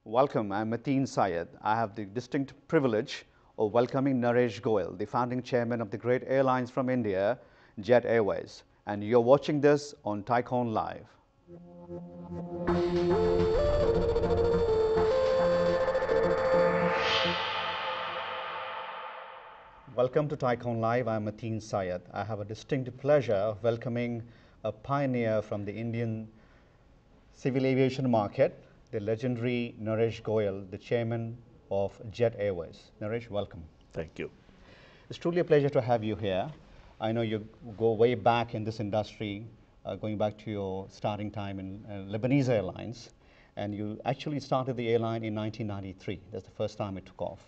Welcome, I'm Mateen Syed. I have the distinct privilege of welcoming Naresh Goyal, the founding chairman of the great airlines from India, Jet Airways. And you're watching this on TiEcon Live. Welcome to TiEcon Live. I'm Mateen Syed. I have a distinct pleasure of welcoming a pioneer from the Indian civil aviation market, the legendary Naresh Goyal, the chairman of Jet Airways. Naresh, welcome. Thank you. It's truly a pleasure to have you here. I know you go way back in this industry, going back to your starting time in Lebanese Airlines, and you actually started the airline in 1993. That's the first time it took off.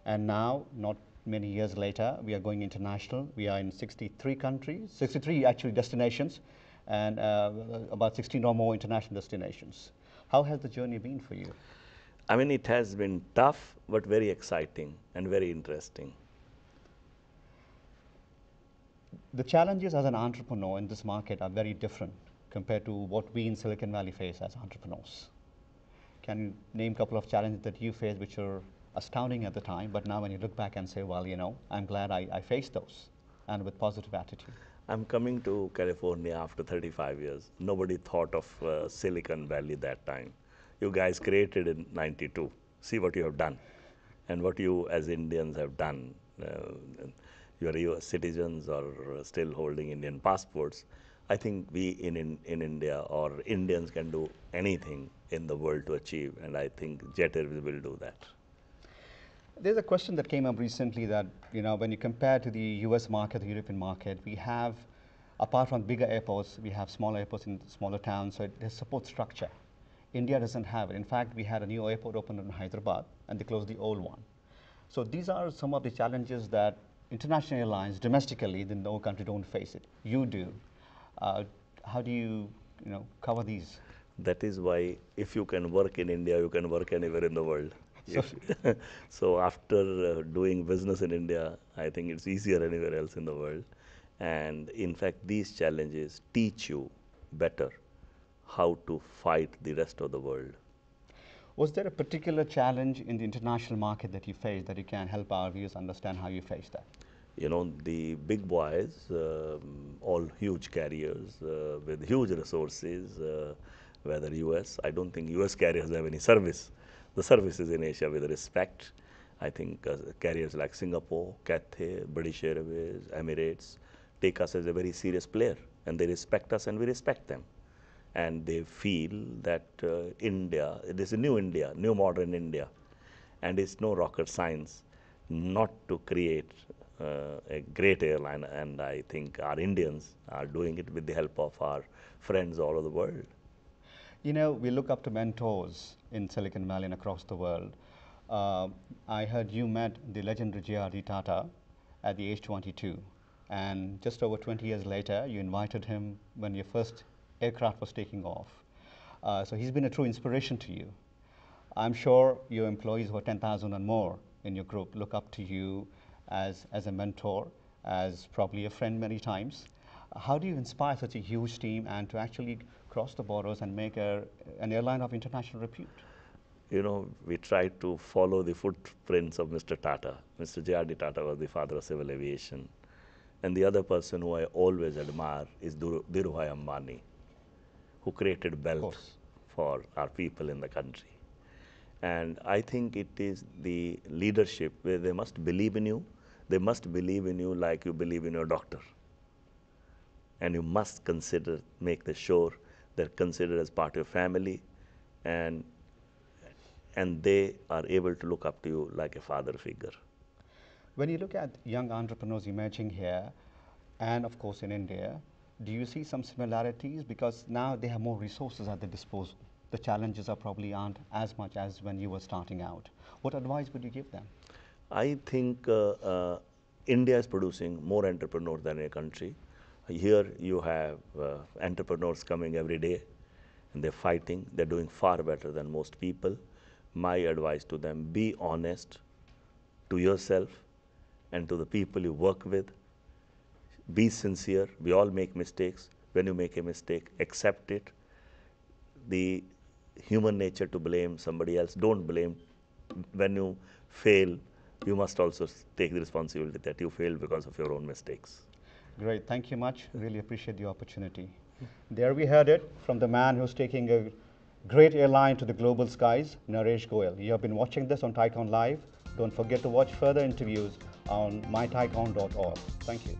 And now, not many years later, we are going international. We are in 63 countries, 63 actually destinations, and about 16 or more international destinations. How has the journey been for you? I mean, it has been tough, but very exciting and very interesting. The challenges as an entrepreneur in this market are very different compared to what we in Silicon Valley face as entrepreneurs. Can you name a couple of challenges that you faced which are astounding at the time, but now when you look back and say, well, you know, I'm glad I faced those, and with positive attitude? I'm coming to California after 35 years. Nobody thought of Silicon Valley that time. You guys created in 92. See what you have done and what you as Indians have done. You are US citizens or still holding Indian passports. I think we in India or Indians can do anything in the world to achieve, and I think Jet Airways will do that. There's a question that came up recently that, you know, when you compare to the US market, the European market, we have, apart from bigger airports, we have smaller airports in smaller towns, so there's support structure. India doesn't have it. In fact, we had a new airport opened in Hyderabad, and they closed the old one. So these are some of the challenges that international airlines, domestically, in no country don't face it. You do. How do you, cover these? That is why if you can work in India, you can work anywhere in the world. So after doing business in India, I think it's easier anywhere else in the world. And in fact, these challenges teach you better how to fight the rest of the world. Was there a particular challenge in the international market that you faced that you can help our viewers understand how you faced that? You know, the big boys, all huge carriers with huge resources, whether US, I don't think US carriers have any service. The services in Asia with respect. I think carriers like Singapore, Cathay, British Airways, Emirates take us as a very serious player, and they respect us and we respect them. And they feel that India, it is a new India, new modern India, and it's no rocket science not to create a great airline, and I think our Indians are doing it with the help of our friends all over the world. You know, we look up to mentors in Silicon Valley and across the world. I heard you met the legendary J.R.D. Tata at the age 22, and just over 20 years later, you invited him when your first aircraft was taking off. So he's been a true inspiration to you. I'm sure your employees who are 10,000 and more in your group look up to you as a mentor, as probably a friend many times. How do you inspire such a huge team and to actually cross the borders and make an airline of international repute? You know, we try to follow the footprints of Mr. Tata. Mr. J.R.D. Tata was the father of civil aviation. And the other person who I always admire is Dhirubhai Ambani, who created belts for our people in the country. And I think it is the leadership where they must believe in you. They must believe in you like you believe in your doctor. And you must consider, make the sure they're considered as part of your family, and they are able to look up to you like a father figure. When you look at young entrepreneurs emerging here, and of course in India, do you see some similarities? Because now they have more resources at their disposal. The challenges are probably aren't as much as when you were starting out. What advice would you give them? I think India is producing more entrepreneurs than a country. Here you have entrepreneurs coming every day, and they're fighting. They're doing far better than most people. My advice to them, be honest to yourself and to the people you work with. Be sincere. We all make mistakes. When you make a mistake, accept it. The human nature to blame somebody else. Don't blame. When you fail, you must also take the responsibility that you failed because of your own mistakes. Great, thank you much. Really appreciate the opportunity. There we heard it from the man who's taking a great airline to the global skies, Naresh Goyal. You have been watching this on TiEcon Live. Don't forget to watch further interviews on mytiecon.org. Thank you.